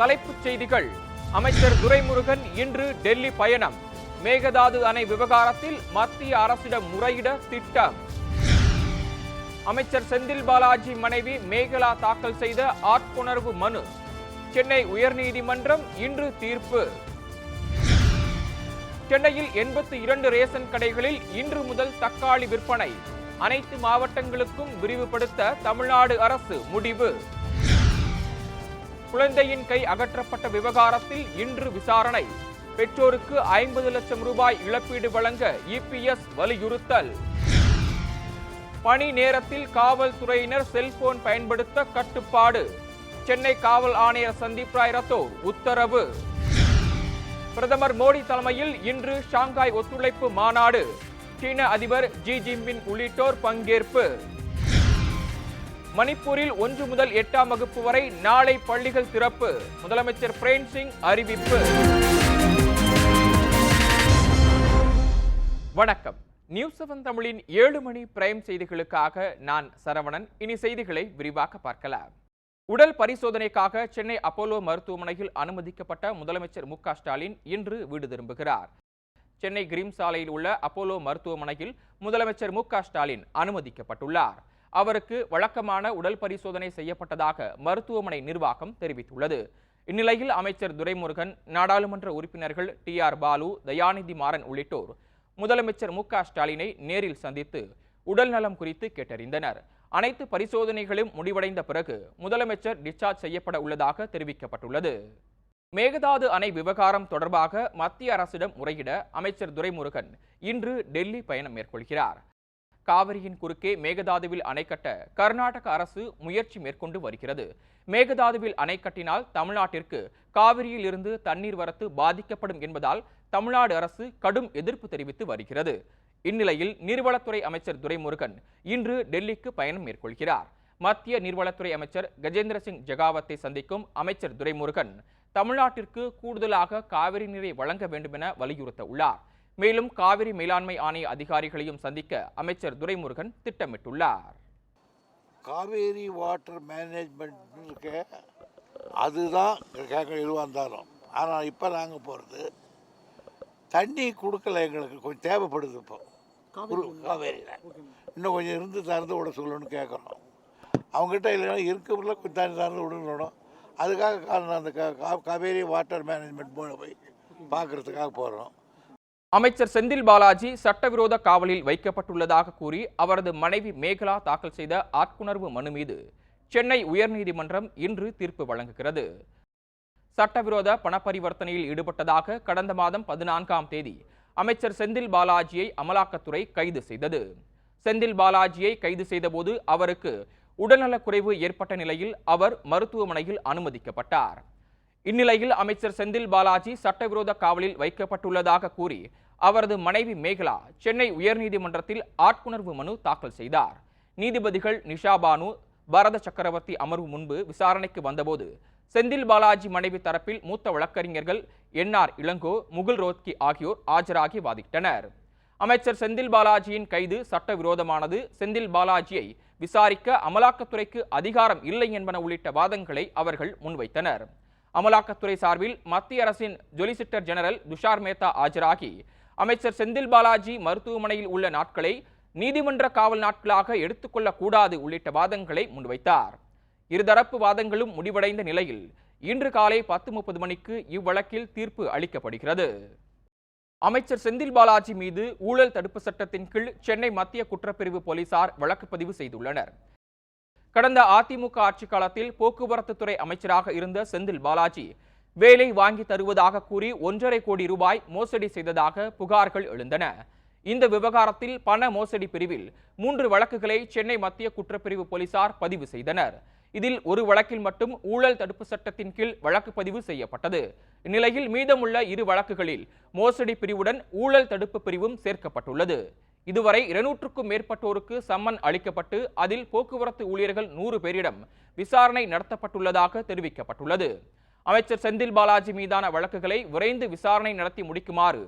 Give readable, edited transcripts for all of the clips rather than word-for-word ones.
தலைப்புச் செய்திகள். அமைச்சர் துரைமுருகன் இன்று டெல்லி பயணம். மேகதாது அணை விவகாரத்தில் மத்திய அரசிடம் முறையிட திட்டம். அமைச்சர் செந்தில் பாலாஜி மனைவி மேகலா தாக்கல் செய்த ஆட்கொணர்வு மனு. சென்னை உயர்நீதிமன்றம் இன்று தீர்ப்பு. சென்னையில் 82 ரேஷன் கடைகளில் இன்று முதல் தக்காளி விற்பனை. அனைத்து மாவட்டங்களுக்கும் விரிவுபடுத்த தமிழ்நாடு அரசு முடிவு. குழந்தையின் கை அகற்றப்பட்ட விவகாரத்தில் இன்று விசாரணை. பெற்றோருக்கு 50 லட்சம் ரூபாய் இழப்பீடு வழங்க இபிஎஸ் வலியுறுத்தல். பணி நேரத்தில் காவல்துறையினர் செல்போன் பயன்படுத்த கட்டுப்பாடு. சென்னை காவல் ஆணையர் சந்தீப் ராய் ரத்தோர் உத்தரவு. பிரதமர் மோடி தலைமையில் இன்று ஷாங்காய் ஒத்துழைப்பு மாநாடு. சீன அதிபர் ஜி ஜின்பிங் உள்ளிட்டோர் பங்கேற்பு. மணிப்பூரில் 1 முதல் 8ஆம் வகுப்பு வரை நாளை பள்ளிகள் திறப்பு. முதலமைச்சர் பிரேம் சிங் அறிவிப்பு. வணக்கம். நியூஸ் 7 தமிழின் 7 மணி பிரைம் செய்திகளுக்காக நான் சரவணன். இனி செய்திகளை விரிவாக பார்க்கலாம். உடல் பரிசோதனைக்காக சென்னை அப்போலோ மருத்துவமனையில் அனுமதிக்கப்பட்ட முதலமைச்சர் மு.க. ஸ்டாலின் இன்று வீடு திரும்புகிறார். சென்னை கிரீம் சாலையில் உள்ள அப்போலோ மருத்துவமனையில் முதலமைச்சர் மு.க. ஸ்டாலின் அனுமதிக்கப்பட்டுள்ளார். அவருக்கு வழக்கமான உடல் பரிசோதனை செய்யப்பட்டதாக மருத்துவமனை நிர்வாகம் தெரிவித்துள்ளது. இந்நிலையில் அமைச்சர் துரைமுருகன், நாடாளுமன்ற உறுப்பினர்கள் டி.ஆர். பாலு, தயாநிதி மாறன் உள்ளிட்டோர் முதலமைச்சர் மு.க. ஸ்டாலினை நேரில் சந்தித்து உடல் நலம் குறித்து கேட்டறிந்தனர். அனைத்து பரிசோதனைகளும் முடிவடைந்த பிறகு முதலமைச்சர் டிஸ்சார்ஜ் செய்யப்பட உள்ளதாக தெரிவிக்கப்பட்டுள்ளது. மேகதாது அணை விவகாரம் தொடர்பாக மத்திய அரசிடம் முறையிட அமைச்சர் துரைமுருகன் இன்று டெல்லி பயணம் மேற்கொள்கிறார். காவிரியின் குறுக்கே மேகதாதுவில் அணை கட்ட கர்நாடக அரசு முயற்சி மேற்கொண்டு வருகிறது. மேகதாதுவில் அணை கட்டினால் தமிழ்நாட்டிற்கு காவிரியில் இருந்து தண்ணீர் வரத்து பாதிக்கப்படும் என்பதால் தமிழ்நாடு அரசு கடும் எதிர்ப்பு தெரிவித்து வருகிறது. இந்நிலையில் நீர்வளத்துறை அமைச்சர் துரைமுருகன் இன்று டெல்லிக்கு பயணம் மேற்கொள்கிறார். மத்திய நீர்வளத்துறை அமைச்சர் கஜேந்திர சிங் ஜெகாவத்தை சந்திக்கும் அமைச்சர் துரைமுருகன் தமிழ்நாட்டிற்கு கூடுதலாக காவிரி நீரை வழங்க வேண்டும் என வலியுறுத்த உள்ளார். மேலும் காவிரி மேலாண்மை ஆணைய அதிகாரிகளையும் சந்திக்க அமைச்சர் துரைமுருகன் திட்டமிட்டுள்ளார். காவேரி வாட்டர் மேனேஜ்மெண்ட் அதுதான் எதுவாக இருந்தாலும், ஆனால் இப்போ நாங்கள் போகிறது தண்ணி கொடுக்கல, எங்களுக்கு கொஞ்சம் தேவைப்படுது. இப்போ காவேரியில் இன்னும் கொஞ்சம் இருந்து திறந்து விட சொல்லணும்னு கேட்குறோம். அவங்ககிட்ட இல்லைன்னா இருக்கிறதுல கொஞ்சம் தண்ணி திறந்து விடணும். அதுக்காக அந்த காவேரி வாட்டர் மேனேஜ்மெண்ட் போய் பார்க்குறதுக்காக போகிறோம். அமைச்சர் செந்தில் பாலாஜி சட்டவிரோத காவலில் வைக்கப்பட்டுள்ளதாக கூறி அவரது மனைவி மேகலா தாக்கல் செய்த ஆட்கொணர்வு மனு மீது சென்னை உயர்நீதிமன்றம் இன்று தீர்ப்பு வழங்குகிறது. சட்டவிரோத பணப்பரிவர்த்தனையில் ஈடுபட்டதாக கடந்த மாதம் 14ஆம் தேதி அமைச்சர் செந்தில் பாலாஜியை அமலாக்கத்துறை கைது செய்தது. செந்தில் பாலாஜியை கைது செய்தபோது அவருக்கு உடல்நலக்குறைவு ஏற்பட்ட நிலையில் அவர் மருத்துவமனையில் அனுமதிக்கப்பட்டார். இந்நிலையில் அமைச்சர் செந்தில் பாலாஜி சட்டவிரோத காவலில் வைக்கப்பட்டுள்ளதாக கூறி அவரது மனைவி மேகலா சென்னை உயர்நீதிமன்றத்தில் ஆட்கொணர்வு மனு தாக்கல் செய்தார். நீதிபதிகள் நிஷா பானு, பரத சக்கரவர்த்தி அமர்வு முன்பு விசாரணைக்கு வந்தபோது செந்தில் பாலாஜி மனைவி தரப்பில் மூத்த வழக்கறிஞர்கள் என்.ஆர். இளங்கோ, முகுல் ரோத்கி ஆகியோர் ஆஜராகி வாதிட்டனர். அமைச்சர் செந்தில் பாலாஜியின் கைது சட்டவிரோதமானது, செந்தில் பாலாஜியை விசாரிக்க அமலாக்கத்துறைக்கு அதிகாரம் இல்லை என்பன உள்ளிட்ட வாதங்களை அவர்கள் முன்வைத்தனர். அமலாக்கத்துறை சார்பில் மத்திய அரசின் சொலிசிட்டர் ஜெனரல் துஷார் மேத்தா ஆஜராகி அமைச்சர் செந்தில் பாலாஜி மருத்துவமனையில் உள்ள நாட்களை நீதிமன்ற காவல் நாட்களாக எடுத்துக்கொள்ளக்கூடாது உள்ளிட்ட வாதங்களை முன்வைத்தார். இருதரப்பு வாதங்களும் முடிவடைந்த நிலையில் இன்று காலை 10:30 மணிக்கு இவ்வழக்கில் தீர்ப்பு அளிக்கப்படுகிறது. அமைச்சர் செந்தில் பாலாஜி மீது ஊழல் தடுப்பு சட்டத்தின் கீழ் சென்னை மத்திய குற்றப்பிரிவு போலீசார் வழக்கு பதிவு செய்துள்ளனர். கடந்த அதிமுக ஆட்சி காலத்தில் போக்குவரத்து துறை அமைச்சராக இருந்த செந்தில் பாலாஜி வேலை வாங்கி தருவதாக கூறி 1.5 கோடி ரூபாய் மோசடி செய்ததாக புகார்கள் எழுந்தன. இந்த விவகாரத்தில் பண மோசடி பிரிவில் 3 வழக்குகளை சென்னை மத்திய குற்றப்பிரிவு போலீசார் பதிவு செய்தனர். இதில் ஒரு வழக்கில் மட்டும் ஊழல் தடுப்பு சட்டத்தின் கீழ் வழக்கு பதிவு செய்யப்பட்டது. இந்நிலையில் மீதமுள்ள 2 வழக்குகளில் மோசடி பிரிவுடன் ஊழல் தடுப்பு பிரிவும் சேர்க்கப்பட்டுள்ளது. இதுவரை 200க்கும் மேற்பட்டோருக்கு சம்மன் அளிக்கப்பட்டு அதில் போக்குவரத்து ஊழியர்கள் 100 பேரிடம் விசாரணை நடத்தப்பட்டுள்ளதாக தெரிவிக்கப்பட்டுள்ளது. அமைச்சர் செந்தில் பாலாஜி மீதான வழக்குகளை விரைந்து விசாரணை நடத்தி முடிக்குமாறு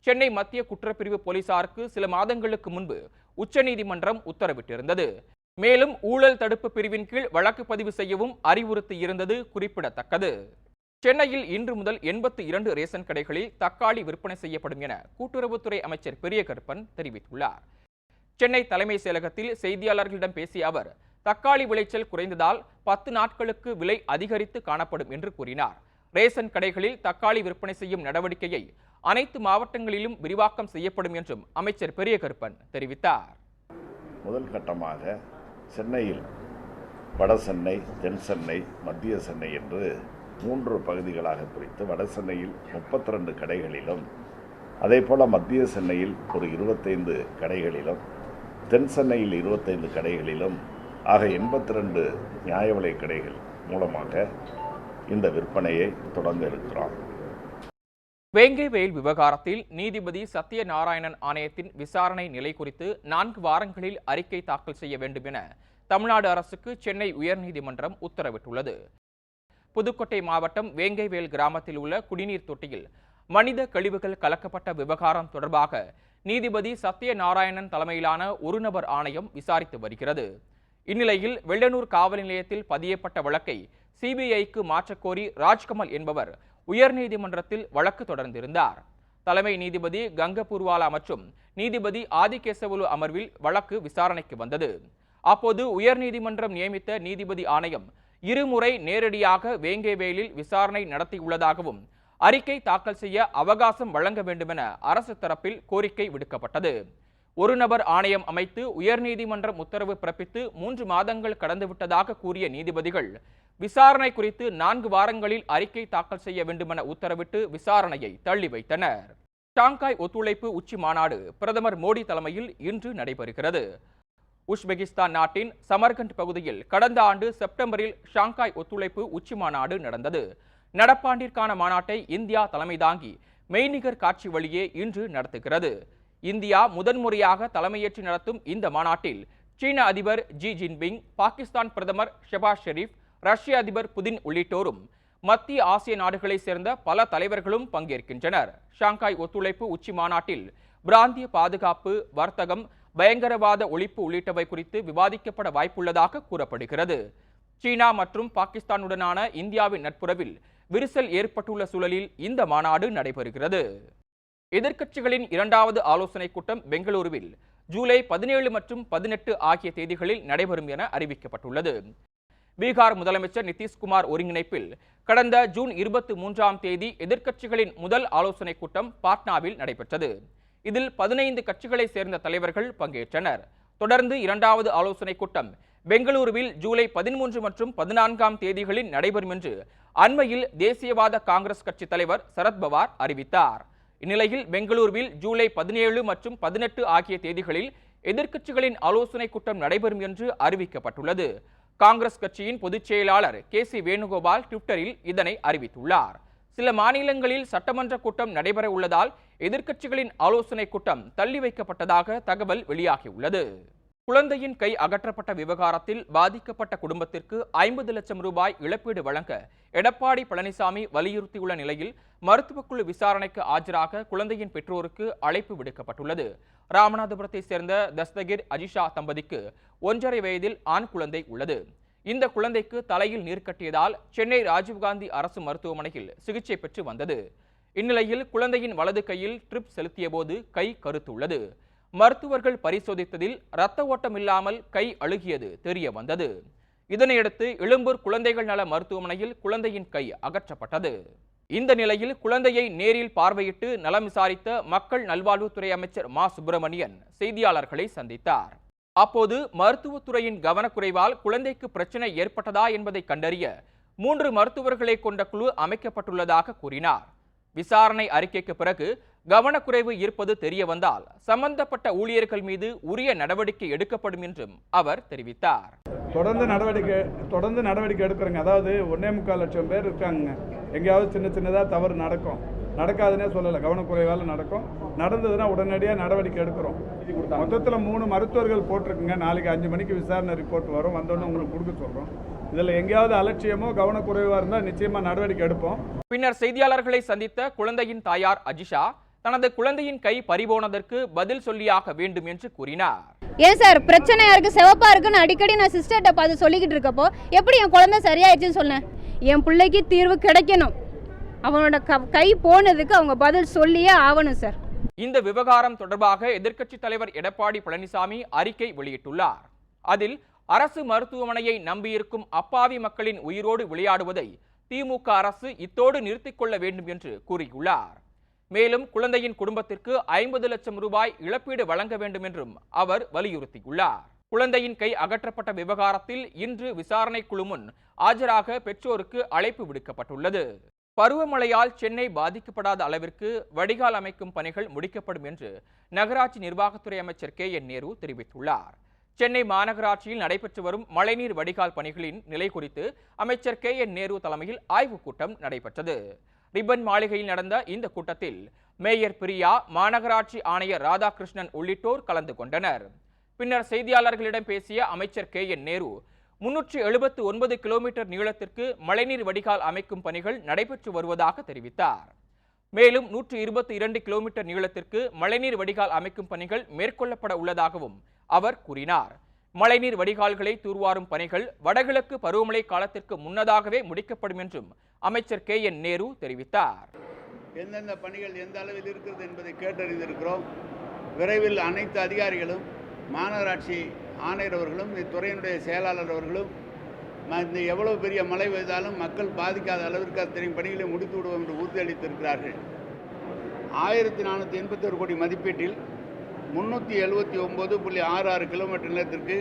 சென்னை மத்திய குற்றப்பிரிவு போலீசாருக்கு சில மாதங்களுக்கு முன்பு உச்சநீதிமன்றம் உத்தரவிட்டிருந்தது. மேலும் ஊழல் தடுப்பு பிரிவின் கீழ் வழக்கு பதிவு செய்யவும் அறிவுறுத்தி இருந்தது குறிப்பிடத்தக்கது. சென்னையில் இன்று முதல் 82 ரேஷன் கடைகளில் தக்காளி விற்பனை செய்யப்படும் என கூட்டுறவுத்துறை அமைச்சர் பெரிய கருப்பன் தெரிவித்துள்ளார். சென்னை தலைமைச் செயலகத்தில் செய்தியாளர்களிடம் பேசிய அவர், தக்காளி விளைச்சல் குறைந்ததால் 10 நாட்களுக்கு விலை அதிகரித்து காணப்படும் என்று கூறினார். ரேஷன் கடைகளில் தக்காளி விற்பனை செய்யும் நடவடிக்கையை அனைத்து மாவட்டங்களிலும் விரிவாக்கம் செய்யப்படும் என்றும் அமைச்சர் பெரிய கருப்பன் தெரிவித்தார். முதல் கட்டமாக சென்னையில் வட சென்னை, தென் சென்னை, மத்திய சென்னை என்று 3 பகுதிகளாக பிரித்து வட சென்னையில் 32 கடைகளிலும், அதேபோல மத்திய சென்னையில் ஒரு 25 கடைகளிலும், தென் சென்னையில் 25 கடைகளிலும் ஆக 82 நியாய விலை கடைகள் மூலமாக இந்த விற்பனையை தொடங்க இருக்கிறோம். வேங்கை வயல் விவகாரத்தில் நீதிபதி சத்யநாராயணன் ஆணையத்தின் விசாரணை நிலை குறித்து 4 வாரங்களில் அறிக்கை தாக்கல் செய்ய வேண்டும் என தமிழ்நாடு அரசுக்கு சென்னை உயர்நீதிமன்றம் உத்தரவிட்டுள்ளது. புதுக்கோட்டை மாவட்டம் வேங்கைவேல் கிராமத்தில் உள்ள குடிநீர் தொட்டியில் மனித கழிவுகள் கலக்கப்பட்ட விவகாரம் தொடர்பாக நீதிபதி சத்யநாராயணன் தலைமையிலான ஒரு நபர் ஆணையம் விசாரித்து வருகிறது. இந்நிலையில் வெள்ளனூர் காவல் நிலையத்தில் பதியப்பட்ட வழக்கை சிபிஐக்கு மாற்றக்கோரி ராஜ்கமல் என்பவர் உயர்நீதிமன்றத்தில் வழக்கு தொடர்ந்திருந்தார். தலைமை நீதிபதி கங்கபூர்வாலா மற்றும் நீதிபதி ஆதிகேசவலு அமர்வில் வழக்கு விசாரணைக்கு வந்தது. அப்போது உயர்நீதிமன்றம் நியமித்த நீதிபதி ஆணையம் இருமுறை நேரடியாக வேங்கைவேலில் விசாரணை நடத்தியுள்ளதாகவும் அறிக்கை தாக்கல் செய்ய அவகாசம் வழங்க வேண்டுமென அரசு தரப்பில் கோரிக்கை விடுக்கப்பட்டது. ஒரு நபர் ஆணையம் அமைத்து உயர்நீதிமன்றம் உத்தரவு பிறப்பித்து 3 மாதங்கள் கடந்துவிட்டதாக கூறிய நீதிபதிகள் விசாரணை குறித்து 4 வாரங்களில் அறிக்கை தாக்கல் செய்ய வேண்டுமென உத்தரவிட்டு விசாரணையை தள்ளி வைத்தனர். ஷாங்காய் ஒத்துழைப்பு உச்சி மாநாடு பிரதமர் மோடி தலைமையில் இன்று நடைபெறுகிறது. உஸ்பெகிஸ்தான் நாட்டின் சமர்கண்ட் பகுதியில் கடந்த ஆண்டு செப்டம்பரில் ஷாங்காய் ஒத்துழைப்பு உச்சி மாநாடு நடந்தது. நடப்பாண்டிற்கான மாநாட்டை இந்தியா தலைமை தாங்கி மெய்நிகர் காட்சி வழியே இன்று நடத்துகிறது. இந்தியா முதன்முறையாக தலைமையேற்று நடத்தும் இந்த மாநாட்டில் சீன அதிபர் ஜி ஜின்பிங், பாகிஸ்தான் பிரதமர் ஷெபாஸ் ஷெரீப், ரஷ்ய அதிபர் புதின் உள்ளிட்டோரும் மத்திய ஆசிய நாடுகளைச் சேர்ந்த பல தலைவர்களும் பங்கேற்கின்றனர். ஷாங்காய் ஒத்துழைப்பு உச்சி மாநாட்டில் பிராந்திய பாதுகாப்பு, வர்த்தகம், பயங்கரவாத ஒழிப்பு உள்ளிட்டவை குறித்து விவாதிக்கப்பட வாய்ப்புள்ளதாக கூறப்படுகிறது. சீனா மற்றும் பாகிஸ்தானுடனான இந்தியாவின் நட்புறவில் விரிசல் ஏற்பட்டுள்ள சூழலில் இந்த மாநாடு நடைபெறுகிறது. எதிர்க்கட்சிகளின் 2வது ஆலோசனைக் கூட்டம் பெங்களூருவில் ஜூலை 17 மற்றும் 18 ஆகிய தேதிகளில் நடைபெறும் என அறிவிக்கப்பட்டுள்ளது. பீகார் முதலமைச்சர் நிதிஷ்குமார் ஒருங்கிணைப்பில் கடந்த ஜூன் 23ஆம் தேதி எதிர்க்கட்சிகளின் முதல் ஆலோசனைக் கூட்டம் பாட்னாவில் நடைபெற்றது. இதில் 15 கட்சிகளைச் சேர்ந்த தலைவர்கள் பங்கேற்றனர். தொடர்ந்து 2வது ஆலோசனைக் கூட்டம் பெங்களூருவில் ஜூலை 13 மற்றும் 14ஆம் தேதிகளில் நடைபெறும் என்று அண்மையில் தேசியவாத காங்கிரஸ் கட்சி தலைவர் சரத்பவார் அறிவித்தார். இந்நிலையில் பெங்களூருவில் ஜூலை 17 மற்றும் 18 ஆகிய தேதிகளில் எதிர்க்கட்சிகளின் ஆலோசனைக் கூட்டம் நடைபெறும் என்று அறிவிக்கப்பட்டுள்ளது. காங்கிரஸ் கட்சியின் பொதுச் செயலாளர் கே.சி. வேணுகோபால் ட்விட்டரில் இதனை அறிவித்துள்ளார். சில மாநிலங்களில் சட்டமன்ற கூட்டம் நடைபெற உள்ளதால் எதிர்க்கட்சிகளின் ஆலோசனைக் கூட்டம் தள்ளி வைக்கப்பட்டதாக தகவல் வெளியாகியுள்ளது. குழந்தையின் கை அகற்றப்பட்ட விவகாரத்தில் பாதிக்கப்பட்ட குடும்பத்திற்கு 50 லட்சம் ரூபாய் இழப்பீடு வழங்க எடப்பாடி பழனிசாமி வலியுறுத்தியுள்ள நிலையில் மருத்துவக்குழு விசாரணைக்கு ஆஜராக குழந்தையின் பெற்றோருக்கு அழைப்பு விடுக்கப்பட்டுள்ளது. ராமநாதபுரத்தை சேர்ந்த தஸ்தகிர் அஜிஷா தம்பதிக்கு 1.5 வயதில் ஆண் குழந்தை உள்ளது. இந்த குழந்தைக்கு தலையில் நீர் கட்டியதால் சென்னை ராஜீவ்காந்தி அரசு மருத்துவமனையில் சிகிச்சை பெற்று வந்தது. இந்நிலையில் குழந்தையின் வலது கையில் ட்ரிப் செலுத்திய போது கை கருத்துள்ளது. மருத்துவர்கள் பரிசோதித்ததில் இரத்த ஓட்டம் இல்லாமல் கை அழுகியது தெரிய வந்தது. இதனையடுத்து எழும்பூர் குழந்தைகள் நல மருத்துவமனையில் குழந்தையின் கை அகற்றப்பட்டது. இந்த நிலையில் குழந்தையை நேரில் பார்வையிட்டு நலம் விசாரித்த மக்கள் நல்வாழ்வுத்துறை அமைச்சர் மா சுப்பிரமணியன் செய்தியாளர்களை சந்தித்தார். அப்போது மருத்துவத்துறையின் கவனக்குறைவால் குழந்தைக்கு பிரச்சனை ஏற்பட்டதா என்பதை கண்டறிய 3 மருத்துவர்களை கொண்ட குழு அமைக்கப்பட்டுள்ளதாக கூறினார். விசாரணை அறிக்கைக்கு பிறகு கவனக்குறைவு இருப்பது தெரிய வந்தால் சம்பந்தப்பட்ட ஊழியர்கள் மீது உரிய நடவடிக்கை எடுக்கப்படும் என்றும் அவர் தெரிவித்தார். தொடர்ந்து நடவடிக்கை எடுக்கிறோங்க. அதாவது 1.25 லட்சம் பேர் இருக்காங்க. எங்கேயாவது சின்னதாக தவறு நடக்காதுன்னே சொல்லலை. கவனக்குறைவால் நடக்கும். நடந்ததுன்னா உடனடியாக நடவடிக்கை எடுக்கிறோம். மொத்தத்தில் 3 மருத்துவர்கள் போட்டிருக்குங்க. நாளைக்கு 5 மணிக்கு விசாரணை ரிப்போர்ட் வரும். வந்தோடனே உங்களுக்கு கொடுக்க சொல்கிறோம். இதில் எங்கேயாவது அலட்சியமோ கவனக்குறைவாக இருந்தால் நிச்சயமாக நடவடிக்கை எடுப்போம். பின்னர் செய்தியாளர்களை சந்தித்த குழந்தையின் தாயார் அஜிஷா தனது குழந்தையின் கை பறிபோனதற்கு பதில் சொல்லியாக வேண்டும் என்று கூறினார். ஏன் சார் பிரச்சனையா இருக்கு, சிவப்பா இருக்குன்னு அடிக்கடி நான் சிஸ்டர்கிட்ட பார்த்து சொல்லிக்கிட்டு இருக்கப்போ எப்படி என் குழந்தை சரியாயிடுச்சுன்னு சொன்னேன். என் பிள்ளைக்கு தீர்வு கிடைக்கணும். அவனோட கை போனதுக்கு அவங்க பதில் சொல்லியே ஆகணும் சார். இந்த விவகாரம் தொடர்பாக எதிர்க்கட்சித் தலைவர் எடப்பாடி பழனிசாமி அறிக்கை வெளியிட்டுள்ளார். அதில் அரசு மருத்துவமனையை நம்பியிருக்கும் அப்பாவி மக்களின் உயிரோடு விளையாடுவதை திமுக அரசு இத்தோடு நிறுத்திக் கொள்ள வேண்டும் என்று கூறியுள்ளார். மேலும் குழந்தையின் குடும்பத்திற்கு 50 லட்சம் ரூபாய் இழப்பீடு வழங்க வேண்டும் என்றும் அவர் வலியுறுத்தியுள்ளார். குழந்தையின் கை அகற்றப்பட்ட விவகாரத்தில் இன்று விசாரணை குழு முன் ஆஜராக பெற்றோருக்கு அழைப்பு விடுக்கப்பட்டுள்ளது. பருவமழையால் சென்னை பாதிக்கப்படாத அளவிற்கு வடிகால் அமைக்கும் பணிகள் முடிக்கப்படும் என்று நகராட்சி நிர்வாகத்துறை அமைச்சர் KN நேரு தெரிவித்துள்ளார். சென்னை மாநகராட்சியில் நடைபெற்று வரும் மழைநீர் வடிகால் பணிகளின் நிலை குறித்து அமைச்சர் KN நேரு தலைமையில் ஆய்வுக் கூட்டம் நடைபெற்றது. ரிப்பன் மாளிகையில் நடந்த இந்த கூட்டத்தில் மேயர் பிரியா, மாநகராட்சி ஆணையர் ராதாகிருஷ்ணன் உள்ளிட்டோர் கலந்து கொண்டனர். பின்னர் செய்தியாளர்களிடம் பேசிய அமைச்சர் KN நேரு 379 கிலோமீட்டர் நீளத்திற்கு மழைநீர் வடிகால் அமைக்கும் பணிகள் நடைபெற்று வருவதாக தெரிவித்தார். மேலும் 122 கிலோமீட்டர் நீளத்திற்கு மழைநீர் வடிகால் அமைக்கும் பணிகள் மேற்கொள்ளப்பட உள்ளதாகவும் அவர் கூறினார். மழைநீர் வடிகால்களை தூர்வாரும் பணிகள் வடகிழக்கு பருவமழை காலத்திற்கு முன்னதாகவே முடிக்கப்படும் என்றும் அமைச்சர் KN நேரு தெரிவித்தார். எந்தெந்த பணிகள் எந்த அளவில் இருக்கிறது என்பதை கேட்டறிந்திருக்கிறோம். விரைவில் அனைத்து அதிகாரிகளும், மாநகராட்சி ஆணையர் அவர்களும், இத்துறையினுடைய செயலாளர் அவர்களும் இந்த எவ்வளவு பெரிய மழை பெய்தாலும் மக்கள் பாதிக்காத அளவிற்கு அத்தனை பணிகளை முடித்து விடுவோம் என்று உறுதியளித்திருக்கிறார்கள். 1481 கோடி மதிப்பீட்டில் 379.66 கிலோமீட்டர் நிலத்திற்கு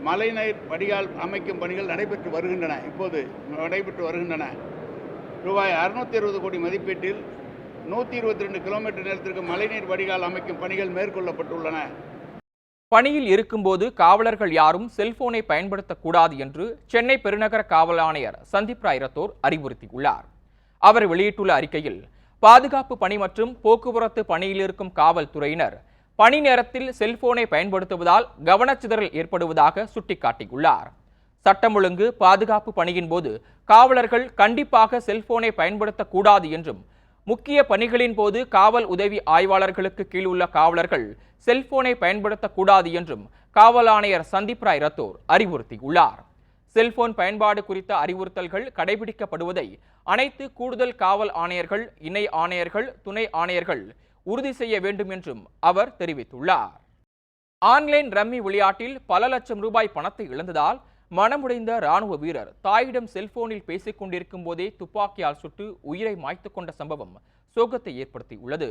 மழைநீர் வடிகால் அமைக்கும் பணிகள் நடைபெற்று வருகின்றன. ரூபாய் 660 கோடி மதிப்பீட்டில் 122 கிலோமீட்டர் நிலத்திற்கு மழைநீர் வடிகால் அமைக்கும் பணிகள் மேற்கொள்ளப்பட்டுள்ளன. பணியில் இருக்கும்போது காவலர்கள் யாரும் செல்போனை பயன்படுத்தக்கூடாது என்று சென்னை பெருநகர காவல் ஆணையர் சந்தீப் ராய் ரத்தோர் அறிவுறுத்தியுள்ளார். அவர் வெளியிட்டுள்ள அறிக்கையில் பாதுகாப்பு பணி மற்றும் போக்குவரத்து பணியில் இருக்கும் காவல்துறையினர் பணி நேரத்தில் செல்போனை பயன்படுத்துவதால் கவனச்சிதறல் ஏற்படுவதாக சுட்டிக்காட்டியுள்ளார். சட்டம் ஒழுங்கு பாதுகாப்பு பணியின் போது காவலர்கள் கண்டிப்பாக செல்போனை பயன்படுத்தக்கூடாது என்றும், முக்கிய பணிகளின் போது காவல் உதவி ஆய்வாளர்களுக்கு கீழ் உள்ள காவலர்கள் செல்போனை பயன்படுத்தக்கூடாது என்றும் காவல் ஆணையர் சந்தீப் ராய் ரத்தோர் அறிவுறுத்தியுள்ளார். செல்போன் பயன்பாடு குறித்த அறிவுறுத்தல்கள் கடைபிடிக்கப்படுவதை அனைத்து கூடுதல் காவல் ஆணையர்கள், இணை ஆணையர்கள், துணை ஆணையர்கள் உறுதி செய்ய வேண்டும் என்றும் அவர் தெரிவித்துள்ளார். ஆன்லைன் ரம்மி விளையாட்டில் பல லட்சம் ரூபாய் பணத்தை இழந்ததால் மனமுடைந்த ராணுவ வீரர் தாயிடம் செல்போனில் பேசிக் கொண்டிருக்கும் போதே துப்பாக்கியால் சுட்டு உயிரை மாய்த்து கொண்ட சம்பவம் சோகத்தை ஏற்படுத்தியுள்ளது.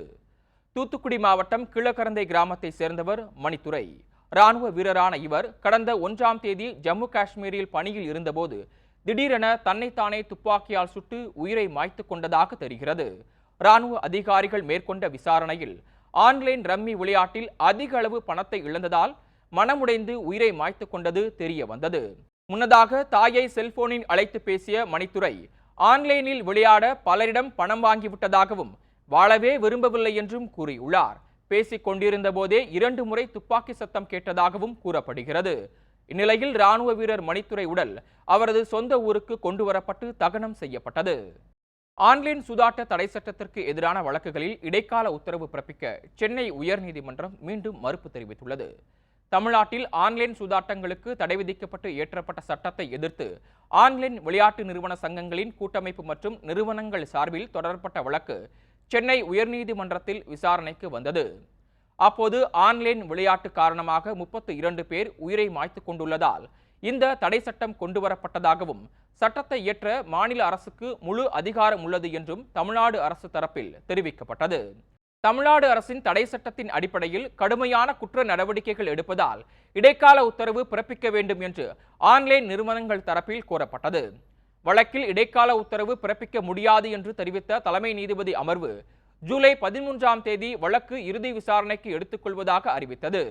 தூத்துக்குடி மாவட்டம் கீழக்கரந்தை கிராமத்தை சேர்ந்தவர் மணித்துரை. ராணுவ வீரரான இவர் கடந்த 1ஆம் தேதி ஜம்மு காஷ்மீரில் பணியில் இருந்தபோது திடீரென தன்னைத்தானே துப்பாக்கியால் சுட்டு உயிரை மாய்த்து கொண்டதாக தெரிகிறது. ராணுவ அதிகாரிகள் மேற்கொண்ட விசாரணையில் ஆன்லைன் ரம்மி விளையாட்டில் அதிக அளவு பணத்தை இழந்ததால் மனமுடைந்து உயிரை மாய்த்து கொண்டது தெரிய வந்தது. முன்னதாக தாயை செல்போனில் அழைத்து பேசிய மணித்துரை ஆன்லைனில் விளையாட பலரிடம் பணம் வாங்கிவிட்டதாகவும் வாழவே விரும்பவில்லை என்றும் கூறியுள்ளார். பேசிக் கொண்டிருந்த போதே 2 முறை துப்பாக்கி சத்தம் கேட்டதாகவும் கூறப்படுகிறது. இந்நிலையில் ராணுவ வீரர் மணித்துரை உடல் அவரது சொந்த ஊருக்கு கொண்டு வரப்பட்டு தகனம் செய்யப்பட்டது. ஆன்லைன் சூதாட்ட தடை சட்டத்திற்கு எதிரான வழக்குகளில் இடைக்கால உத்தரவு பிறப்பிக்க சென்னை உயர்நீதிமன்றம் மீண்டும் மறுப்பு தெரிவித்துள்ளது. தமிழ்நாட்டில் ஆன்லைன் சூதாட்டங்களுக்கு தடை விதிக்கப்பட்டு இயற்றப்பட்ட சட்டத்தை எதிர்த்து ஆன்லைன் விளையாட்டு நிறுவன சங்கங்களின் கூட்டமைப்பு மற்றும் நிறுவனங்கள் சார்பில் தொடரப்பட்ட வழக்கு சென்னை உயர்நீதிமன்றத்தில் விசாரணைக்கு வந்தது. அப்போது ஆன்லைன் விளையாட்டு காரணமாக 32 பேர் உயிரை மாய்த்து கொண்டுள்ளதால் இந்த தடை சட்டம் கொண்டுவரப்பட்டதாகவும், சட்டத்தை இயற்ற மாநில அரசுக்கு முழு அதிகாரம் உள்ளது என்றும் தமிழ்நாடு அரசு தரப்பில் தெரிவிக்கப்பட்டது. தமிழ்நாடு அரசின் தடை சட்டத்தின் அடிப்படையில் கடுமையான குற்ற நடவடிக்கைகள் எடுப்பதால் இடைக்கால உத்தரவு பிறப்பிக்க வேண்டும் என்று ஆன்லைன் நிறுவனங்கள் தரப்பில் கோரப்பட்டது. வழக்கில் இடைக்கால உத்தரவு பிறப்பிக்க முடியாது என்று தெரிவித்த தலைமை நீதிபதி அமர்வு ஜூலை 13ஆம் தேதி வழக்கு இறுதி விசாரணைக்கு எடுத்துக்கொள்வதாக அறிவித்தது.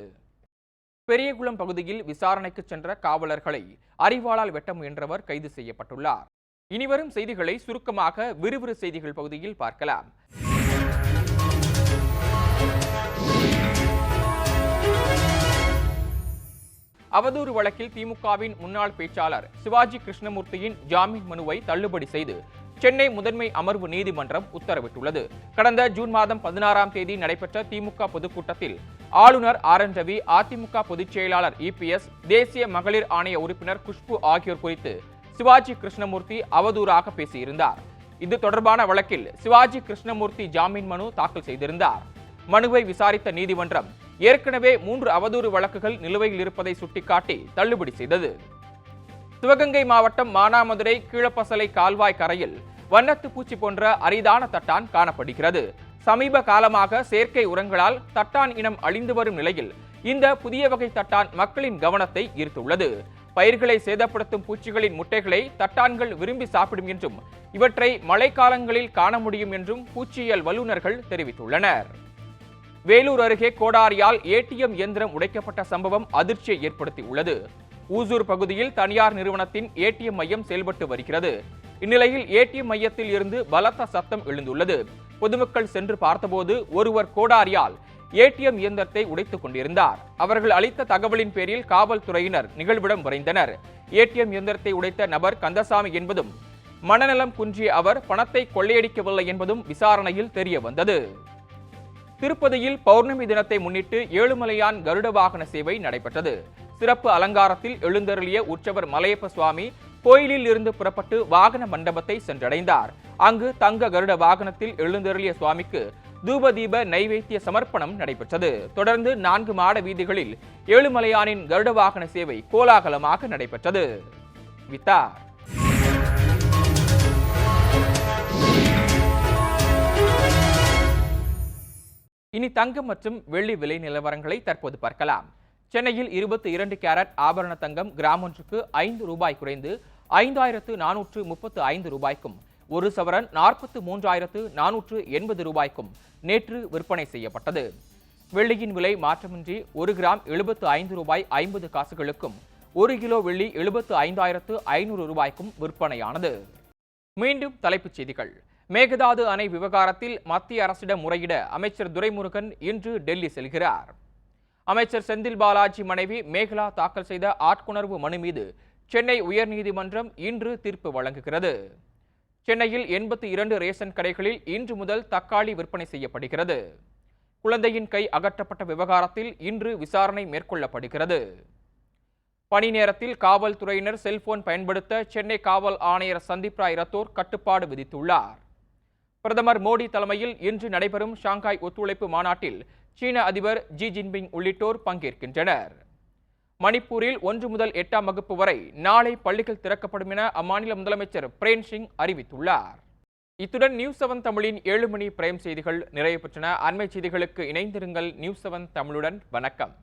பெரியகுளம் பகுதியில் விசாரணைக்கு சென்ற காவலர்களை அரிவாளால் வெட்ட முயன்றவர் கைது செய்யப்பட்டுள்ளார். இனிவரும் செய்திகளை சுருக்கமாக விறுவிறு செய்திகள் பகுதியில் பார்க்கலாம். அவதூறு வழக்கில் திமுகவின் முன்னாள் பேச்சாளர் சிவாஜி கிருஷ்ணமூர்த்தியின் ஜாமீன் மனுவை தள்ளுபடி செய்து சென்னை முதன்மை அமர்வு நீதிமன்றம் உத்தரவிட்டுள்ளது. கடந்த ஜூன் மாதம் 16ஆம் தேதி நடைபெற்ற திமுக பொதுக்கூட்டத்தில் ஆளுநர் RN ரவி, அதிமுக பொதுச் செயலாளர் EPS, தேசிய மகளிர் ஆணைய உறுப்பினர் குஷ்பு ஆகியோர் குறித்து சிவாஜி கிருஷ்ணமூர்த்தி அவதூறாக பேசியிருந்தார். இது தொடர்பான வழக்கில் சிவாஜி கிருஷ்ணமூர்த்தி ஜாமீன் மனு தாக்கல் செய்திருந்தார். மனுவை விசாரித்த நீதிமன்றம் ஏற்கனவே 3 அவதூறு வழக்குகள் நிலுவையில் இருப்பதை சுட்டிக்காட்டி தள்ளுபடி செய்தது. சிவகங்கை மாவட்டம் மானாமதுரை கீழப்பசலை கால்வாய் கரையில் வண்ணத்து பூச்சி போன்ற அரிதான தட்டான் காணப்படுகிறது. சமீப காலமாக செயற்கை உரங்களால் தட்டான் இனம் அழிந்து வரும் நிலையில் இந்த புதிய வகை தட்டான் மக்களின் கவனத்தை ஈர்த்துள்ளது. பயிர்களை சேதப்படுத்தும் பூச்சிகளின் முட்டைகளை தட்டான்கள் விரும்பி சாப்பிடும் என்றும் இவற்றை மழைக்காலங்களில் காண முடியும் என்றும் பூச்சியியல் வல்லுநர்கள் தெரிவித்துள்ளனர். வேலூர் அருகே கோடாரியால் ஏடிஎம் இயந்திரம் உடைக்கப்பட்ட சம்பவம் அதிர்ச்சியை ஏற்படுத்தியுள்ளது. ஊசூர் பகுதியில் தனியார் நிறுவனத்தின் ஏடிஎம் மையம் செயல்பட்டு வருகிறது. இந்நிலையில் ஏடிஎம் மையத்தில் இருந்து பலத்த சத்தம் எழுந்துள்ளது. பொதுமக்கள் சென்று பார்த்தபோது ஒருவர் கோடாரியால் ஏடிஎம் இயந்திரத்தை உடைத்துக் கொண்டிருந்தார். அவர்கள் அளித்த தகவலின் பேரில் காவல்துறையினர் நிகழ்விடம் விரைந்தனர். ஏடிஎம் இயந்திரத்தை உடைத்த நபர் கந்தசாமி என்பதும் மனநலம் குன்றிய அவர் பணத்தை கொள்ளையடிக்கவில்லை என்பதும் விசாரணையில் தெரிய வந்தது. திருப்பதியில் பௌர்ணமி தினத்தை முன்னிட்டு ஏழுமலையான் கருட வாகன சேவை நடைபெற்றது. சிறப்பு அலங்காரத்தில் எழுந்தருளிய உற்சவர் மலையப்ப சுவாமி கோயிலில் இருந்து புறப்பட்டு வாகன மண்டபத்தை சென்றடைந்தார். அங்கு தங்க கருட வாகனத்தில் எழுந்தருளிய சுவாமிக்கு தூபதீப நைவேத்திய சமர்ப்பணம் நடைபெற்றது. தொடர்ந்து 4 மாட வீதிகளில் ஏழுமலையானின் கருட வாகன சேவை கோலாகலமாக நடைபெற்றது. வித்தார். இனி தங்கம் மற்றும் வெள்ளி விலை நிலவரங்களை தற்போது பார்க்கலாம். சென்னையில் 22 கேரட் ஆபரண தங்கம் கிராம் ஒன்றுக்கு 5 ரூபாய் குறைந்து 5435 ரூபாய்க்கும், ஒரு சவரன் 43,480 ரூபாய்க்கும் நேற்று விற்பனை செய்யப்பட்டது. வெள்ளியின் விலை மாற்றமின்றி 1 கிராம் 75 ரூபாய் 50 காசுகளுக்கும், 1 கிலோ வெள்ளி 75,500 ரூபாய்க்கும் விற்பனையானது. மீண்டும் தலைப்புச் செய்திகள். மேகதாது அணை விவகாரத்தில் மத்திய அரசிடம் முறையிட அமைச்சர் துரைமுருகன் இன்று டெல்லி செல்கிறார். அமைச்சர் செந்தில் பாலாஜி மனைவி மேகலா தாக்கல் செய்த ஆட்கொணர்வு மனு மீது சென்னை உயர்நீதிமன்றம் இன்று தீர்ப்பு வழங்குகிறது. சென்னையில் 82 ரேஷன் கடைகளில் இன்று முதல் தக்காளி விற்பனை செய்யப்படுகிறது. குழந்தையின் கை அகற்றப்பட்ட விவகாரத்தில் இன்று விசாரணை மேற்கொள்ளப்படுகிறது. பணி நேரத்தில் காவல்துறையினர் செல்போன் பயன்படுத்த சென்னை காவல் ஆணையர் சந்தீப் ராய் ரத்தோர் கட்டுப்பாடு விதித்துள்ளார். பிரதமர் மோடி தலைமையில் இன்று நடைபெறும் ஷாங்காய் ஒத்துழைப்பு மாநாட்டில் சீன அதிபர் ஜி ஜின்பிங் உள்ளிட்டோர் பங்கேற்கின்றனர். மணிப்பூரில் 1 முதல் 8ஆம் வகுப்பு வரை நாளை பள்ளிகள் திறக்கப்படும் என அம்மாநில முதலமைச்சர் பிரேன் சிங் அறிவித்துள்ளார். இத்துடன் நியூஸ் 7 தமிழின் 7 மணி பிரைம் செய்திகள் நிறைவு பெற்றன. அண்மை செய்திகளுக்கு இணைந்திருங்கள் நியூஸ் 7 தமிழுடன். வணக்கம்.